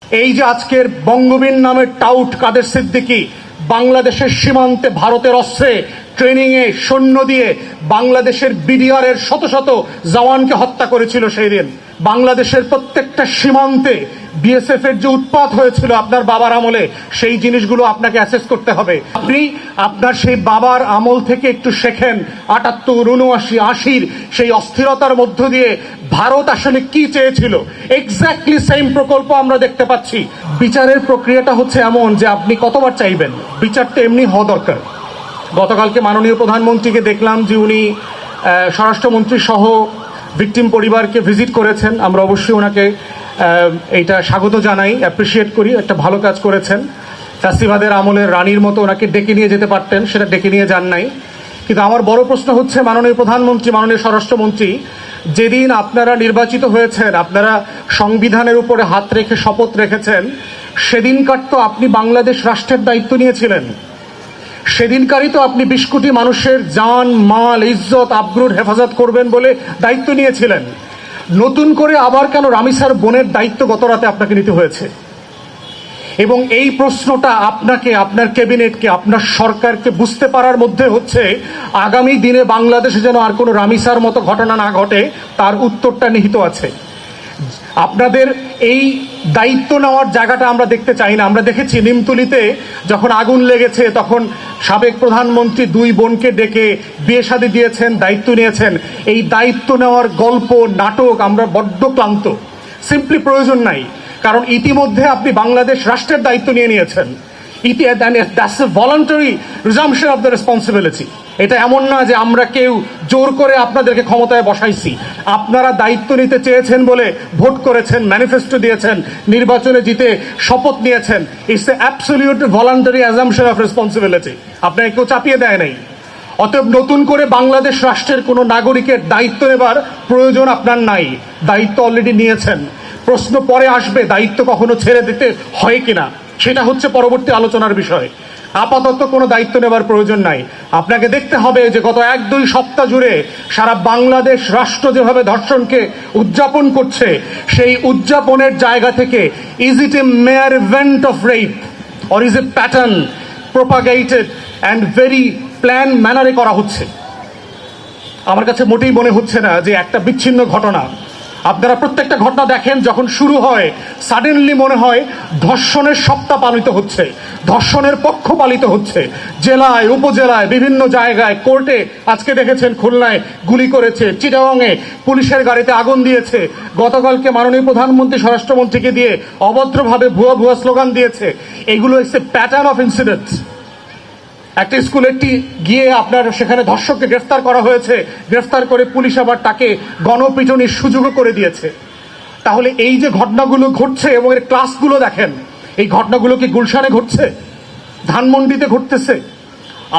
এই যে আজকের বঙ্গবীর নামের টাউট কাদের সিদ্দিকী বাংলাদেশের সীমান্তে ভারতের অস্ত্রে ট্রেনিং এ সৈন্য দিয়ে বাংলাদেশের বিডিআর এর শত শত জওয়ানকে হত্যা করেছিল সেই দিন। বাংলাদেশের প্রত্যেকটা সীমান্তে বিএসএফ এর যে উৎপাত হয়েছিল আপনার বাবার আমলে, সেই জিনিসগুলো আপনাকে অ্যাসেস করতে হবে। আপনি আপনার সেই বাবার আমল থেকে একটু শেখেন। ৭৮, ৭৯, ৮০ সেই অস্থিরতার মধ্য দিয়ে ভারত আসলে কি চেয়েছিল, এক্স্যাক্টলি সেম প্রকল্প আমরা দেখতে পাচ্ছি। বিচারের প্রক্রিয়াটা হচ্ছে এমন যে আপনি কতবার চাইবেন, বিচারটা এমনি হওয়া দরকার। গতকালকে মাননীয় প্রধানমন্ত্রীকে দেখলাম যে উনি স্বরাষ্ট্রমন্ত্রী সহ ভিকটিম পরিবারকে ভিজিট করেছেন। আমরা অবশ্যই ওনাকে এইটা স্বাগত জানাই, অ্যাপ্রিসিয়েট করি, একটা ভালো কাজ করেছেন। ফ্যাসিবাদের আমলের রানীর মতো ওনাকে ডেকে নিয়ে যেতে পারতেন, সেটা ডেকে নিয়ে যান নাই। কিন্তু আমার বড় প্রশ্ন হচ্ছে, মাননীয় প্রধানমন্ত্রী, মাননীয় স্বরাষ্ট্রমন্ত্রী, যেদিন আপনারা নির্বাচিত হয়েছেন, আপনারা সংবিধানের উপরে হাত রেখে শপথ রেখেছেন, সেদিনকার তো আপনি বাংলাদেশ রাষ্ট্রের দায়িত্ব নিয়েছিলেন। সেদিনকারই তো আপনি ২০ কোটি মানুষের জান, মাল, ইজ্জত, আবরুর হেফাজত করবেন বলে দায়িত্ব নিয়েছিলেন। নতুন করে আবার কেন রামিসার বোনের দায়িত্ব গত রাতে আপনাকে নিতে হয়েছে? এবং এই প্রশ্নটা আপনাকে, আপনার ক্যাবিনেটকে, আপনার সরকারকে বুঝতে পারার মধ্যে হচ্ছে আগামী দিনে বাংলাদেশে যেন আর কোনো রামিসার মতো ঘটনা না ঘটে, তার উত্তরটা নিহিত আছে। আপনাদের এই দায়িত্ব নেওয়ার জায়গাটা আমরা দেখতে চাই না। আমরা দেখেছি নিমতলিতে যখন আগুন লেগেছে, তখন সাবেক প্রধানমন্ত্রী ২ বোনকে ডেকে বিয়ে শাদী দিয়েছেন, দায়িত্ব নিয়েছেন। এই দায়িত্ব নেওয়ার গল্প, নাটক আমরা বড্ড ক্লান্ত। সিম্পলি প্রয়োজন নাই, কারণ ইতিমধ্যে আপনি বাংলাদেশ রাষ্ট্রের দায়িত্ব নিয়ে নিয়েছেন। That's a voluntary resumption of the responsibility. এটা এমন না যে আমরা কেউ জোর করে আপনাদেরকে ক্ষমতায় বসাইছি। আপনারা দায়িত্ব নিতে চেয়েছেন বলে ভোট করেছেন, ম্যানিফেস্টো দিয়েছেন, নির্বাচনে জিতে শপথ নিয়েছেন। It's a absolute voluntary assumption of responsibility. আপনাকে কেউ চাপিয়ে দেয় নাই। অতএব নতুন করে বাংলাদেশ রাষ্ট্রের কোনো নাগরিকের দায়িত্ব নেবার প্রয়োজন আপনার নাই। দায়িত্ব অলরেডি নিয়েছেন। প্রশ্ন পরে আসবে দায়িত্ব কখনো ছেড়ে দিতে হয় কিনা, সেটা হচ্ছে পরবর্তী আলোচনার বিষয়। আপাতত কোনো দায়িত্ব নেবার প্রয়োজন নাই। আপনাকে দেখতে হবে যে গত ১-২ সপ্তাহ জুড়ে সারা বাংলাদেশ রাষ্ট্র যেভাবে ধর্ষণকে উদযাপন করছে, সেই উদযাপনের জায়গা থেকে is it a mere event of rape or is a pattern propagated and very plan ম্যানারে করা হচ্ছে? আমার কাছে মোটেই মনে হচ্ছে না যে একটা বিচ্ছিন্ন ঘটনা। আপনারা প্রত্যেকটা ঘটনা দেখেন, যখন শুরু হয় সাডেনলি মনে হয় ধর্ষণের সপ্তাহ পালিত হচ্ছে, ধর্ষণের পক্ষ পালিত হচ্ছে। জেলায়, উপজেলায়, বিভিন্ন জায়গায়, কোর্টে, আজকে দেখেছেন খুলনায় গুলি করেছে, চিটাগংয়ে পুলিশের গাড়িতে আগুন দিয়েছে, গতকালকে মাননীয় প্রধানমন্ত্রী স্বরাষ্ট্রমন্ত্রীকে দিয়ে অভদ্রভাবে ভুয়া ভুয়া স্লোগান দিয়েছে। এগুলো হচ্ছে প্যাটার্ন অফ ইনসিডেন্টস। একটা স্কুলে গিয়ে আপনার সেখানে ধর্ষককে গ্রেফতার করা হয়েছে, গ্রেফতার করে পুলিশ আবার তাকে গণপিটুনির সুযোগও করে দিয়েছে। তাহলে এই যে ঘটনাগুলো ঘটছে এবং এর ক্লাসগুলো দেখেন, এই ঘটনাগুলো কি গুলশানে ঘটছে, ধানমন্ডিতে ঘটতেছে,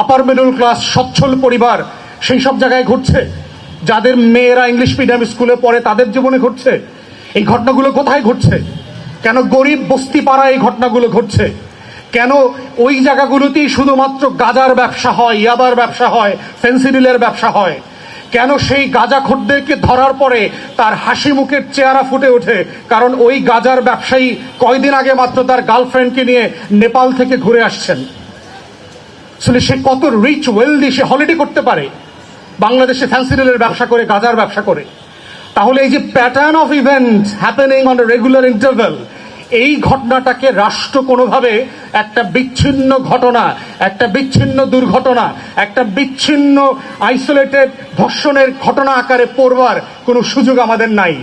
আপার মিডল ক্লাস সচ্ছল পরিবার সেই সব জায়গায় ঘটছে, যাদের মেয়েরা ইংলিশ মিডিয়াম স্কুলে পড়ে তাদের জীবনে ঘটছে? এই ঘটনাগুলো কোথায় ঘটছে? কেন গরিব বস্তি পাড়ায় এই ঘটনাগুলো ঘটছে? কেন ওই জায়গাগুলোতেই শুধুমাত্র গাঁজার ব্যবসা হয়, ইয়াবার ব্যবসা হয়, ফেন্সিডিলের ব্যবসা হয়? কেন সেই গাঁজাখোরদেরকে ধরার পরে তার হাসি মুখের চেহারা ফুটে ওঠে? কারণ ওই গাঁজার ব্যবসায়ী কয়দিন আগে মাত্র তার গার্লফ্রেন্ডকে নিয়ে নেপাল থেকে ঘুরে আসছেন। আসলে সে কত রিচ, ওয়েলদি, সে হলিডে করতে পারে বাংলাদেশে ফেন্সিডিলের ব্যবসা করে, গাঁজার ব্যবসা করে। তাহলে এই যে pattern of event happening on a regular interval, এই ঘটনাটাকে রাষ্ট্র কোনোভাবে একটা বিচ্ছিন্ন ঘটনা, একটা বিচ্ছিন্ন দুর্ঘটনা, একটা বিচ্ছিন্ন আইসোলেটেড ধর্ষণের ঘটনা আকারে পড়বার কোনো সুযোগ আমাদের নাই।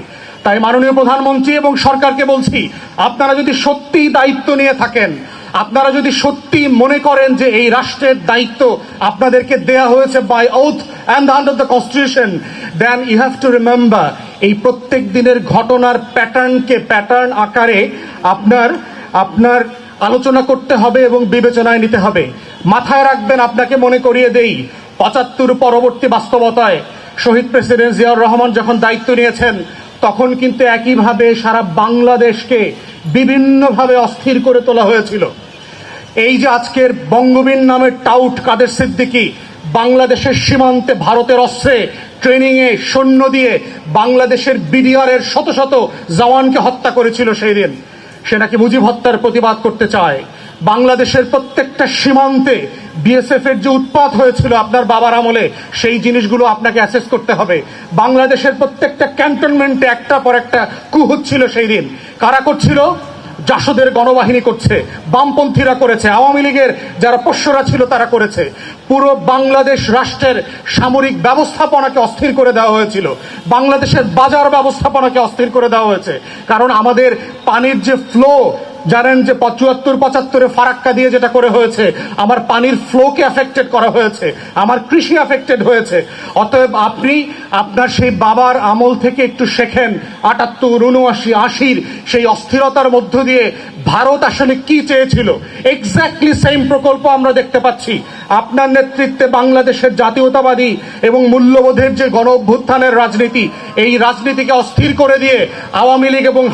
তাই মাননীয় প্রধানমন্ত্রী এবং সরকারকে বলছি, আপনারা যদি সত্যিই দায়িত্ব নিয়ে থাকেন, আপনারা যদি সত্যি মনে করেন যে এই রাষ্ট্রের দায়িত্ব আপনাদেরকে দেয়া হয়েছে by oath and under the constitution, then you have to remember এই প্রত্যেক দিনের ঘটনার প্যাটার্নকে প্যাটার্ন আকারে আপনার আলোচনা করতে হবে এবং বিবেচনায় নিতে হবে। মাথায় রাখবেন, আপনাকে মনে করিয়ে দেই, ৭৫ পরবর্তী বাস্তবতায় শহীদ প্রেসিডেন্ট জিয়াউর রহমান যখন দায়িত্ব নিয়েছেন, তখন কিন্তু একইভাবে সারা বাংলাদেশকে বিভিন্নভাবে অস্থির করে তোলা হয়েছিল। এই যে আজকের বঙ্গবীর নামের টাউট কাদের সিদ্দিকী বাংলাদেশের সীমান্তে ভারতের অস্ত্রে ট্রেনিং এ সৈন্য দিয়ে বাংলাদেশের বিডিআর এর শত শত জওয়ানকে হত্যা করেছিল সেই দিন। সে নাকি মুজিব হত্যার প্রতিবাদ করতে চায়। বাংলাদেশের প্রত্যেকটা সীমান্তে বিএসএফ এর যে উৎপাত হয়েছিল আপনার বাবার আমলে, সেই জিনিসগুলো আপনাকে অ্যাসেস করতে হবে। বাংলাদেশের প্রত্যেকটা ক্যান্টনমেন্টে একটা পর একটা কু হচ্ছিল সেই দিন। কারা করছিল? জাসদের গণবাহিনী করছে, বামপন্থীরা করেছে, আওয়ামী লীগের যারা পোষ্যরা ছিল তারা করেছে। পুরো বাংলাদেশ রাষ্ট্রের সামরিক ব্যবস্থাপনাকে অস্থির করে দেওয়া হয়েছিল, বাংলাদেশের বাজার ব্যবস্থাপনাকে অস্থির করে দেওয়া হয়েছে। কারণ আমাদের পানির যে ফ্লো, জানেন যে ৭৫-৭৫ ফারাক্কা দিয়ে যেটা করে হয়েছে, আমার পানির ফ্লোকে অ্যাফেক্টেড করা হয়েছে, আমার কৃষি অ্যাফেক্টেড হয়েছে। অতএব আপনি আপনার সেই বাবার আমল থেকে একটু শেখেন। ৭৮, ৭৯, ৮০ সেই অস্থিরতার মধ্য দিয়ে ভারত আসলে কি চেয়েছিল, এক্স্যাক্টলি সেম প্রকল্প আমরা দেখতে পাচ্ছি। আপনার নেতৃত্বে বাংলাদেশের জাতীয়তাবাদী এবং মূল্যবোধের যে গণ অভ্যুত্থানের রাজনীতি, এই রাজনীতিকে অস্থির করে দিয়ে আওয়ামী লীগ এবং